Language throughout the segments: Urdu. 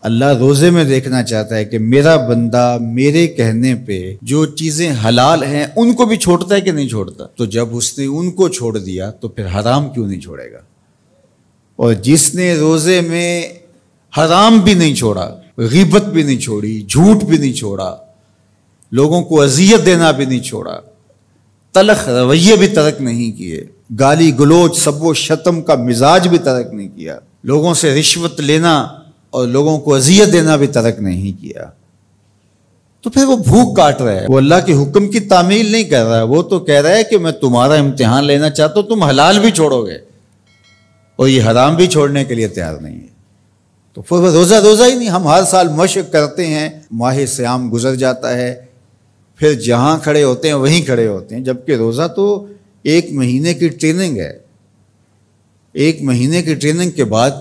اللہ روزے میں دیکھنا چاہتا ہے کہ میرا بندہ میرے کہنے پہ جو چیزیں حلال ہیں ان کو بھی چھوڑتا ہے کہ نہیں چھوڑتا. تو جب اس نے ان کو چھوڑ دیا تو پھر حرام کیوں نہیں چھوڑے گا؟ اور جس نے روزے میں حرام بھی نہیں چھوڑا، غیبت بھی نہیں چھوڑی، جھوٹ بھی نہیں چھوڑا، لوگوں کو اذیت دینا بھی نہیں چھوڑا، تلخ رویے بھی ترک نہیں کیے، گالی گلوچ سب و شتم کا مزاج بھی ترک نہیں کیا، لوگوں سے رشوت لینا اور لوگوں کو اذیت دینا بھی ترک نہیں کیا، تو پھر وہ بھوک کاٹ رہا ہے. وہ اللہ کے حکم کی تعمیل نہیں کر رہا ہے، وہ تو کہہ رہا ہے کہ میں تمہارا امتحان لینا چاہتا ہوں، تم حلال بھی چھوڑو گے اور یہ حرام بھی چھوڑنے کے لیے تیار نہیں ہے. تو پھر وہ روزہ ہی نہیں. ہم ہر سال مشق کرتے ہیں، ماہ سیام گزر جاتا ہے، پھر جہاں کھڑے ہوتے ہیں وہیں کھڑے ہوتے ہیں، جبکہ روزہ تو 1 مہینے کی ٹریننگ ہے. 1 مہینے کی ٹریننگ کے بعد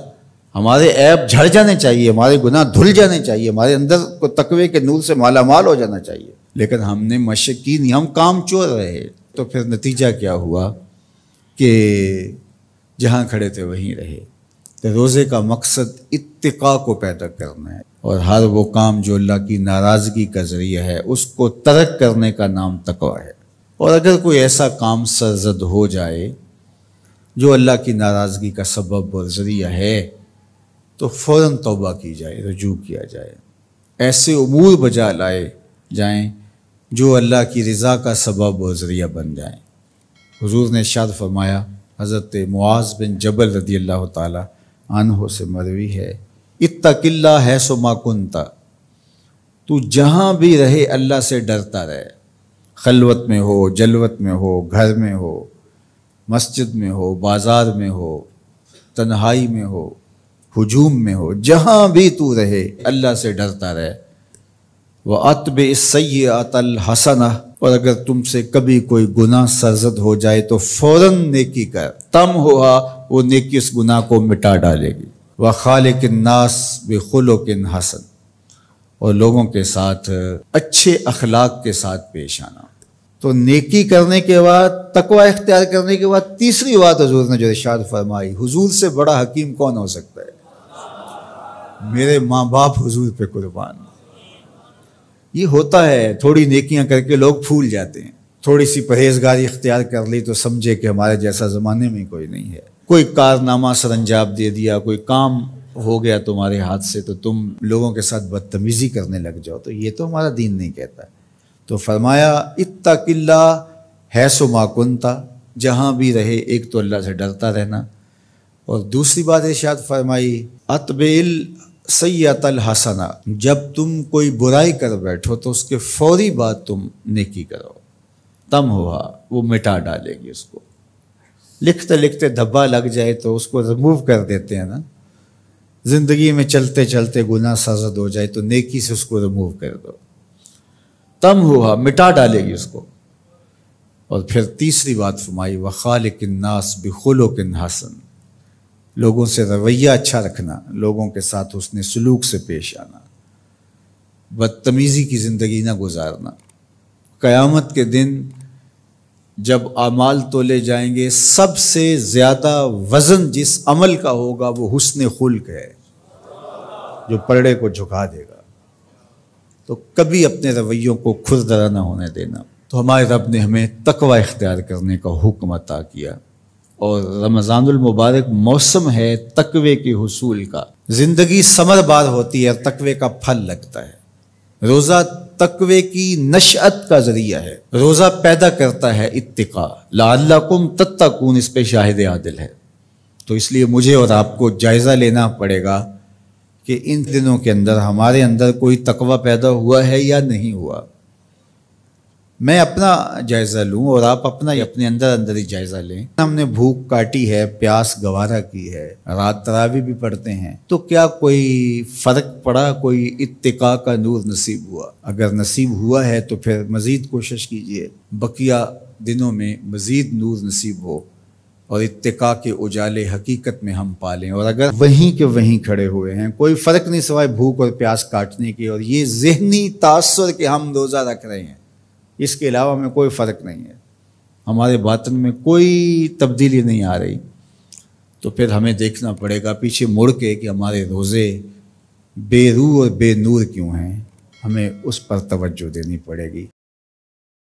ہمارے عیب جھڑ جانے چاہیے، ہمارے گناہ دھل جانے چاہیے، ہمارے اندر کو تقوی کے نور سے مالا مال ہو جانا چاہیے. لیکن ہم نے مشق کی نہیں، ہم کام چور رہے. تو پھر نتیجہ کیا ہوا کہ جہاں کھڑے تھے وہیں رہے. تو روزے کا مقصد اتقاء کو پیدا کرنا ہے، اور ہر وہ کام جو اللہ کی ناراضگی کا ذریعہ ہے اس کو ترک کرنے کا نام تقویٰ ہے. اور اگر کوئی ایسا کام سرزد ہو جائے جو اللہ کی ناراضگی کا سبب اور ذریعہ ہے تو فوراً توبہ کی جائے، رجوع کیا جائے، ایسے امور بجا لائے جائیں جو اللہ کی رضا کا سبب اور ذریعہ بن جائیں. حضور نے ارشاد فرمایا، حضرت معاذ بن جبل رضی اللہ تعالی عنہ سے مروی ہے، اتق اللہ حیث ما کنت، تو جہاں بھی رہے اللہ سے ڈرتا رہے، خلوت میں ہو، جلوت میں ہو، گھر میں ہو، مسجد میں ہو، بازار میں ہو، تنہائی میں ہو، ہجوم میں ہو، جہاں بھی تو رہے اللہ سے ڈرتا رہے. وَأَتْبِعِ السَّيِّئَةَ الْحَسَنَةَ، اور اگر تم سے کبھی کوئی گناہ سرزد ہو جائے تو فوراً نیکی کر، تم ہوا وہ نیکی اس گناہ کو مٹا ڈالے گی. وَخَالِقِ النَّاسِ بِخُلُقٍ حَسَنٍ، اور لوگوں کے ساتھ اچھے اخلاق کے ساتھ پیش آنا. تو نیکی کرنے کے بعد، تقوی اختیار کرنے کے بعد، تیسری بات حضور نے جو ارشاد فرمائی، حضور سے بڑا حکیم کون ہو سکتا ہے؟ میرے ماں باپ حضور پہ قربان. یہ ہوتا ہے، تھوڑی نیکیاں کر کے لوگ پھول جاتے ہیں، تھوڑی سی پرہیزگاری اختیار کر لی تو سمجھے کہ ہمارے جیسا زمانے میں کوئی نہیں ہے. کوئی کارنامہ سر انجام دے دیا، کوئی کام ہو گیا تمہارے ہاتھ سے تو تم لوگوں کے ساتھ بدتمیزی کرنے لگ جاؤ. تو یہ تو ہمارا دین نہیں کہتا. تو فرمایا اتق اللہ حیث ما کنت، جہاں بھی رہے ایک تو اللہ سے ڈرتا رہنا، اور دوسری بات ارشاد فرمائی اتبع السیئۃ الحسنہ، جب تم کوئی برائی کر بیٹھو تو اس کے فوری بعد تم نیکی کرو، تم ہوا وہ مٹا ڈالے گی اس کو. لکھتے لکھتے دھبا لگ جائے تو اس کو ریموو کر دیتے ہیں نا. زندگی میں چلتے چلتے گناہ سرزد ہو جائے تو نیکی سے اس کو ریموو کر دو، تم ہوا مٹا ڈالے گی اس کو. اور پھر تیسری بات فرمائی وَخَالِقِ النَّاسِ بِخُلُقٍ حَسَنٍ، لوگوں سے رویہ اچھا رکھنا، لوگوں کے ساتھ حسن سلوک سے پیش آنا، بدتمیزی کی زندگی نہ گزارنا. قیامت کے دن جب اعمال تولے جائیں گے، سب سے زیادہ وزن جس عمل کا ہوگا وہ حسن خلق ہے، جو پلڑے کو جھکا دے گا. تو کبھی اپنے رویوں کو کھردرا نہ ہونے دینا. تو ہمارے رب نے ہمیں تقوی اختیار کرنے کا حکم عطا کیا، اور رمضان المبارک موسم ہے تقوی کے حصول کا. زندگی ثمر بار ہوتی ہے اور تقوی کا پھل لگتا ہے. روزہ تقوی کی نشأت کا ذریعہ ہے. روزہ پیدا کرتا ہے اتقاء، لعلکم تتقون، اس پہ شاہد عادل ہے. تو اس لیے مجھے اور آپ کو جائزہ لینا پڑے گا کہ ان دنوں کے اندر ہمارے اندر کوئی تقوی پیدا ہوا ہے یا نہیں ہوا. میں اپنا جائزہ لوں اور آپ اپنا اپنے اندر ہی جائزہ لیں. ہم نے بھوک کاٹی ہے، پیاس گوارا کی ہے، رات تراویح بھی پڑھتے ہیں، تو کیا کوئی فرق پڑا؟ کوئی اتقاء کا نور نصیب ہوا؟ اگر نصیب ہوا ہے تو پھر مزید کوشش کیجئے بقیہ دنوں میں مزید نور نصیب ہو اور اتقاء کے اجالے حقیقت میں ہم پالیں. اور اگر وہیں کے وہیں کھڑے ہوئے ہیں، کوئی فرق نہیں سوائے بھوک اور پیاس کاٹنے کے، اور یہ ذہنی تاثر کہ ہم روزہ رکھ رہے ہیں، اس کے علاوہ میں کوئی فرق نہیں ہے، ہمارے باطن میں کوئی تبدیلی نہیں آ رہی، تو پھر ہمیں دیکھنا پڑے گا پیچھے مڑ کے کہ ہمارے روزے بے روح اور بے نور کیوں ہیں، ہمیں اس پر توجہ دینی پڑے گی۔